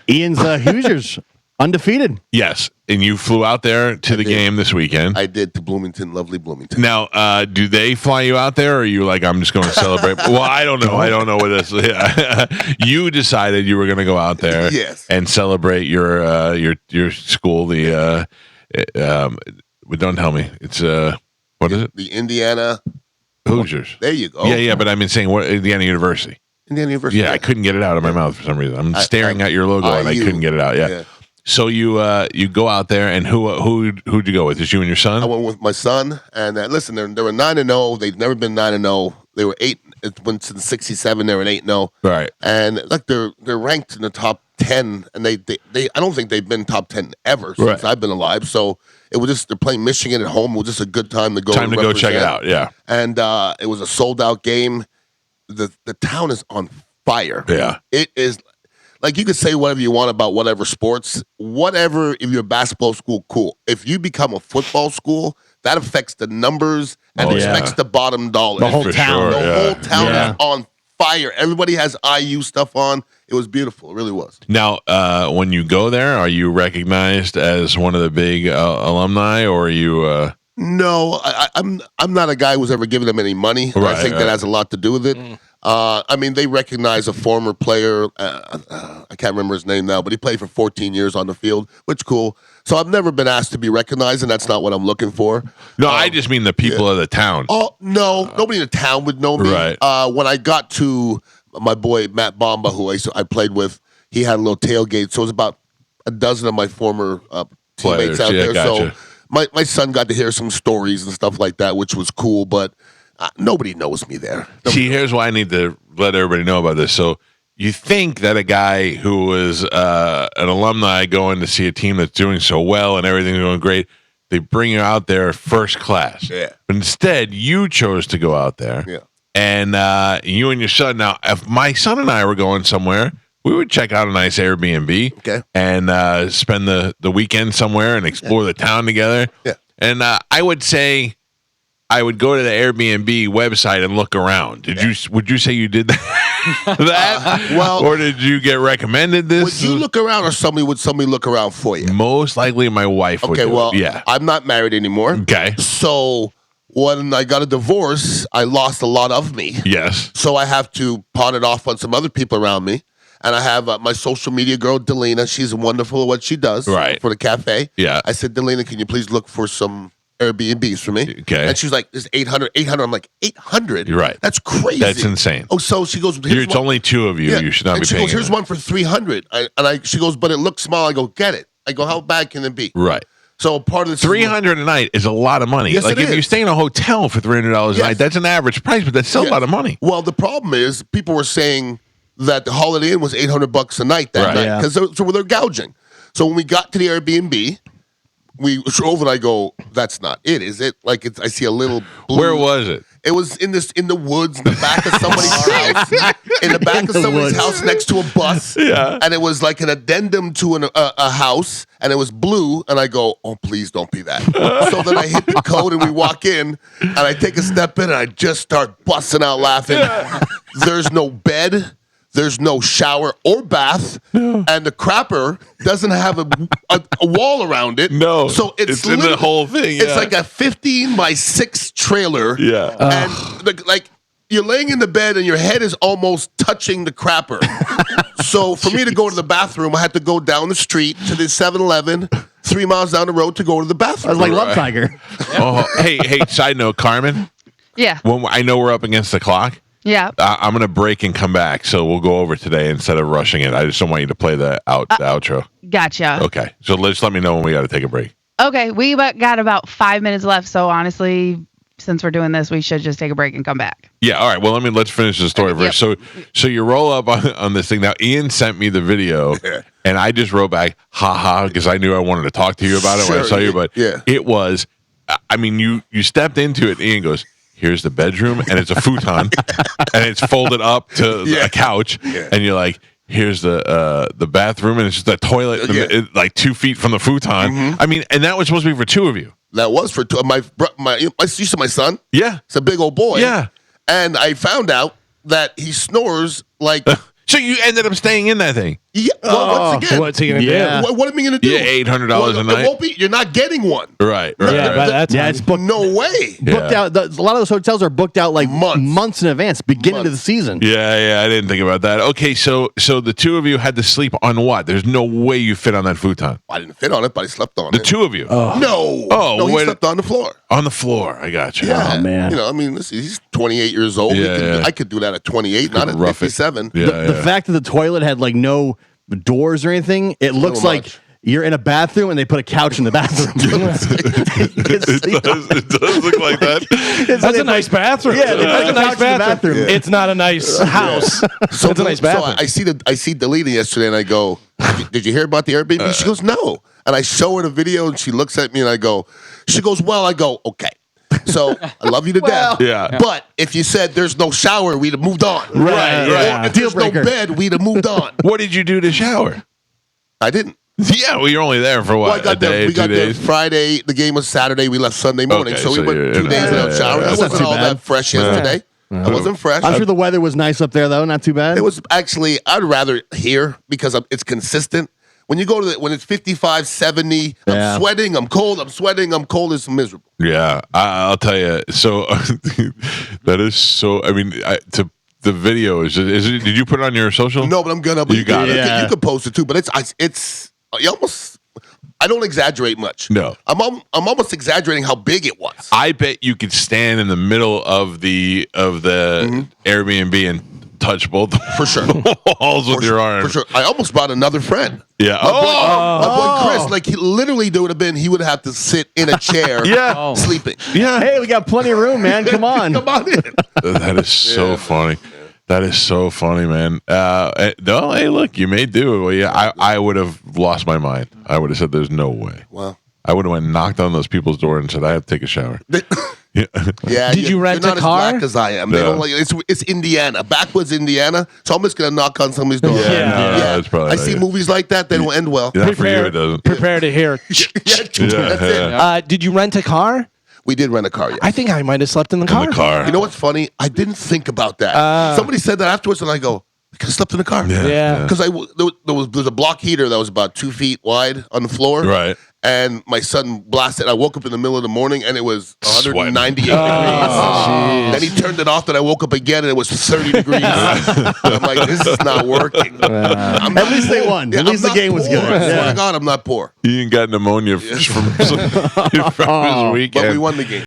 Ian's Hoosiers undefeated. Yes, and you flew out there to the game this weekend. I did, to Bloomington, lovely Bloomington. Now, do they fly you out there, or are you like, I'm just going to celebrate? Well, I don't know. I don't know what this. You decided you were going to go out there, yes, and celebrate your school. The don't tell me it's what is it? The Indiana Hoosiers. There you go. Yeah, but I've been saying what Indiana University. Indiana University. Yeah, I couldn't get it out of my mouth for some reason. I'm staring at your logo and I couldn't get it out. Yeah. So you go out there, and who'd you go with? Just you and your son? I went with my son, and listen, they were 9-0. They've never been 9-0. They were 8. It went since '67. They were 8-0. Right. And like they're ranked in the top 10, and they I don't think they've been top 10 ever since I've been alive. So it was just, they're playing Michigan at home. It was just a good time to go. Time to go check it out. Yeah. And it was a sold out game. The town is on fire. Yeah. It is. Like, you could say whatever you want about whatever sports, whatever, if you're a basketball school, cool. If you become a football school, that affects the numbers and affects the bottom dollar. The whole town. The whole town is on fire. Everybody has IU stuff on. It was beautiful. It really was. Now, when you go there, are you recognized as one of the big alumni, or are you... No, I'm not a guy who's ever given them any money. Right, I think that has a lot to do with it. I mean, they recognize a former player. I can't remember his name now, but he played for 14 years on the field, which cool. So I've never been asked to be recognized, and that's not what I'm looking for. No, I just mean the people of the town. Oh, no. Nobody in the town would know me. Right. When I got to my boy, Matt Bomba, who I played with, he had a little tailgate. So it was about a dozen of my former teammates out there. Gotcha. So my son got to hear some stories and stuff like that, which was cool, but nobody knows me there. Here's why I need to let everybody know about this. So you think that a guy who was an alumni going to see a team that's doing so well and everything's going great, they bring you out there first class. Yeah. But instead, you chose to go out there. Yeah. And you and your son. Now, if my son and I were going somewhere, we would check out a nice Airbnb and spend the weekend somewhere and explore the town together. Yeah. And I would say I would go to the Airbnb website and look around. Would you say you did that? Well, or did you get recommended this? Would you look around, or would somebody look around for you? Most likely my wife would. Okay, well, yeah. I'm not married anymore. Okay. So when I got a divorce, I lost a lot of me. Yes. So I have to pawn it off on some other people around me. And I have my social media girl, Delina. She's wonderful at what she does for the cafe. Yeah. I said, Delina, can you please look for some Airbnbs for me? Okay. And she's like, there's 800. I'm like, 800? You're right. That's crazy. That's insane. Oh, so she goes, it's only two of you. Yeah. You should not be paying. She goes, here's one for 300. She goes, but it looks small. I go, get it. I go, how bad can it be? Right. So part of this $300 a night is a lot of money. Yes, like if you stay in a hotel for $300 a night, that's an average price, but that's still a lot of money. Well, the problem is people were saying that the Holiday Inn was $800 a night that night because they're gouging. So when we got to the Airbnb, we drove and I go, that's not it, is it? Like I see a little blue. Where was it? It was in the woods, in the back of somebody's house, in the back of somebody's house next to a bus. Yeah. And it was like an addendum to a house, and it was blue. And I go, oh, please don't be that. So then I hit the code, and we walk in, and I take a step in, and I just start busting out laughing. There's no bed. There's no shower or bath, and the crapper doesn't have a wall around it. No, so it's in the whole thing. Yeah. It's like a 15x6 trailer. Yeah, and like you're laying in the bed and your head is almost touching the crapper. So for me to go to the bathroom, I had to go down the street to the 7-Eleven, 3 miles down the road to go to the bathroom. I was like Love Tiger. Hey, side note, Carmen. Yeah. When I know we're up against the clock. Yeah. I'm going to break and come back, so we'll go over today instead of rushing it. I just don't want you to play the outro. Gotcha. Okay. So just let me know when we got to take a break. Okay. We got about 5 minutes left, so honestly, since we're doing this, we should just take a break and come back. Yeah, all right. Well, let's finish the story first. So you roll up on this thing. Now, Ian sent me the video, and I just wrote back, ha, because I knew I wanted to talk to you about it when I saw you, but it was, I mean, you stepped into it, and Ian goes, here's the bedroom, and it's a futon, and it's folded up to a couch, and you're like, here's the bathroom, and it's just a toilet like 2 feet from the futon. Mm-hmm. I mean, and that was supposed to be for two of you. That was for two. You see my son? Yeah. It's a big old boy. Yeah. And I found out that he snores like... So you ended up staying in that thing? Yeah. Well, once again, What's he gonna Yeah. do? what am I going to do? Yeah, $800 a night. It won't be. You're not getting one. Right. Yeah, but that's it's booked, No way. booked Yeah. out. A lot of those hotels are booked out like Months. in advance, beginning of the Months. season. Yeah, I didn't think about that. Okay, so the two of you had to sleep on what? There's no way you fit on that futon. I didn't fit on it, but I slept on The it. two of you. No. Oh, no, he wait. slept on the floor. On the floor. I got you. Yeah. Oh, man. You know, I mean, listen, he's 28 years old. Yeah. I could do that at 28, not at rough it. 57. Yeah, The fact that the toilet had like no doors or anything, it looks like much. you're in a bathroom and they put a couch in the bathroom. It does look like that. That's a nice bathroom. Yeah, they that's put a a nice couch in the bathroom. bathroom. It's not a nice house. It's a nice bathroom. So I see Delina yesterday, and I go, "Did you hear about the Airbnb?" She goes, "No." And I show her the video, and she looks at me, and I go, "She goes, well." I go, "Okay." So I love you to death. Yeah. But if you said there's no shower, we'd have moved on. Right, yeah. Or if Deal there's no breaker. bed, we'd have moved on. What did you do to shower? I didn't. Yeah, well, you're only there for what? Well, I got a day, there. We 2 got there days? Friday. The game was Saturday. We left Sunday morning, Okay, so we so went you're 2 in days that. without Yeah, showering. yeah, I that's not wasn't too all bad. that fresh yesterday. I wasn't fresh. I'm sure the weather was nice up there, though. Not too bad. It was actually, I'd rather here because it's consistent. When you go to when it's 55, 70, Yeah. I'm sweating, I'm cold, I'm sweating, I'm cold, it's miserable. Yeah, I'll tell you. So that is so. I mean, the video is. Did you put it on your social? No, but I'm gonna. You got it. Yeah. You could post it too, but it's you almost. I don't exaggerate much. No. I'm almost exaggerating how big it was. I bet you could stand in the middle of the Airbnb and touch both For sure. walls with your arm. For sure. I almost brought another friend. Yeah. My boy Chris, like he literally there would have been, he would have to sit in a chair Yeah. sleeping. Yeah. Hey, we got plenty of room, man. Come on. Come on in. That is so funny. That is so funny, man. No, hey, look, you may do it. Well, yeah, I would have lost my mind. I would have said, "There's no way." Wow. I would have went and knocked on those people's door and said, "I have to take a shower." Yeah. Yeah. Did you rent you're not a car? as black as I am. They No. don't like it's Indiana, backwoods Indiana. So I'm just gonna knock on somebody's door. Yeah, that's probably I see right. movies like that. They don't end well. Not for you, it doesn't. Prepare to hear. That's it. Did you rent a car? We did rent a car. Yeah. I think I might have slept in the car. In the car. You know what's funny? I didn't think about that. Somebody said that afterwards, and I go, I could have slept in the car. Yeah. Because there was a block heater that was about 2 feet wide on the floor. Right. And my son blasted. I woke up in the middle of the morning, and it was 198 degrees. Then he turned it off, and I woke up again, and it was 30 degrees. I'm like, this is not working. At least they won. At least the game was good. I swear Yeah. to God, I'm not poor. He ain't got pneumonia from his weekend. But we won the game.